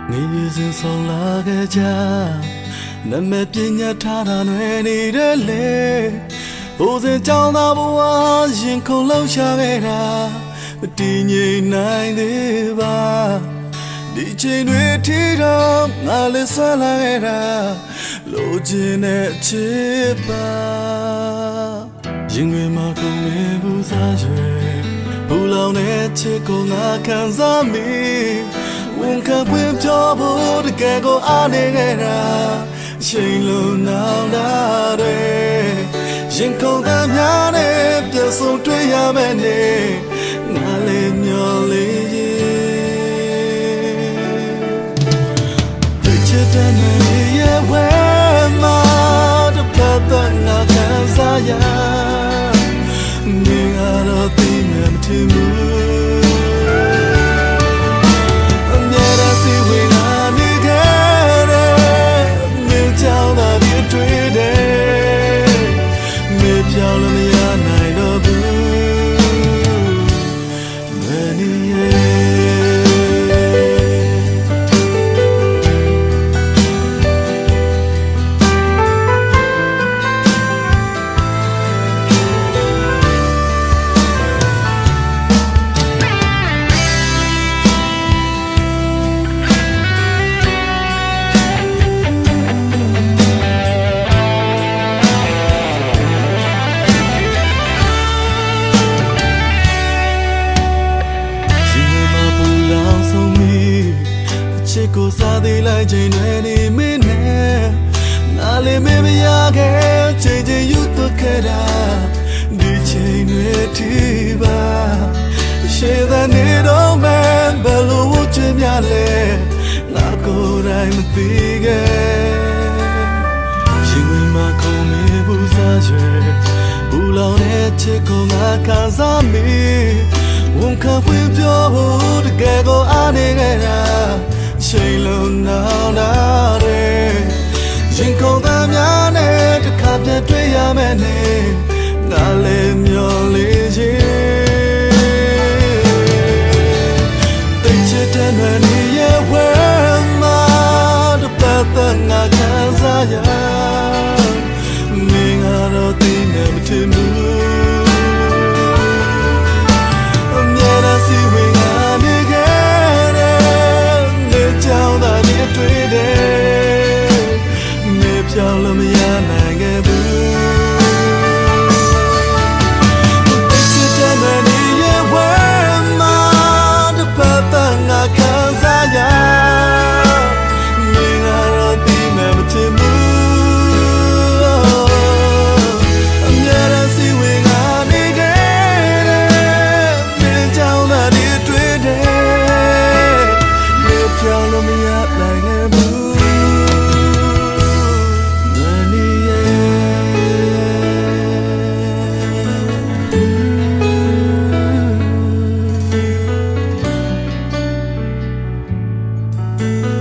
你人生那个家，那么变呀他那暖你的泪，不是长大不完，心空留下给他，第你难的吧，你情对提着，哪里算来给他，路尽的去吧，因为马口没不洒水，不老的结果我看上你。我看不着不的结果阿你个啦，心路难打的，心口的面的别送对呀么的，哪里苗里对起的你也会嘛，都怕等我看啥呀，你阿罗对面听不。ကိုစားသေးလိုက်ချိန်တွေနေမင်းနဲ့နားလေးမမရခဲ့ချိန်ချင်းယူသွက်ခဲ့တာဒီချိန်တွေထိပါရှေ့တဲ့နေတော့မှဘယ်လိုဝချင်များလဲငါကိုယ်တိုင်မသိခဲ့ရင်ဝင်မှာခုံမေးဘူးစားရွယ်ဘူးလောင်တဲ့ချစ်ကိုငါခံစားမိဝန်ခံဖွင့်ပြောဖို့တကယ်ကိုအားနေခဲ့တာချိန်လုံးနောက်လာတဲ့ရင်ကုန်သားများနဲ့တစ်ခါပြန်တွေ့ရမယ်နဲ့ငါလည်းမျောလေးချင်းတိတ်ချတဲ့နေရဲ့ဝဲမှာတစ်ပတ်သက်ငါခံစားရမင်းကတော့သိနေမထင်ဘူးကြောင်လို့မရနိုင်ခဲ့ဘူးချစ်တဲ့နေရဲ့ဝဲမှာတစ်ပတ်သက်ငါခံစားရမင်းကတော့ဒီမဲ့မထင်ဘူးအမြဲတမ်းစီဝင်ငါနေခဲ့တယ်မင်းကြောင်သာဒီတွေ့တယ်မြေကြောင်လို့မရနိုင်ခဲ့ဘူးThank you.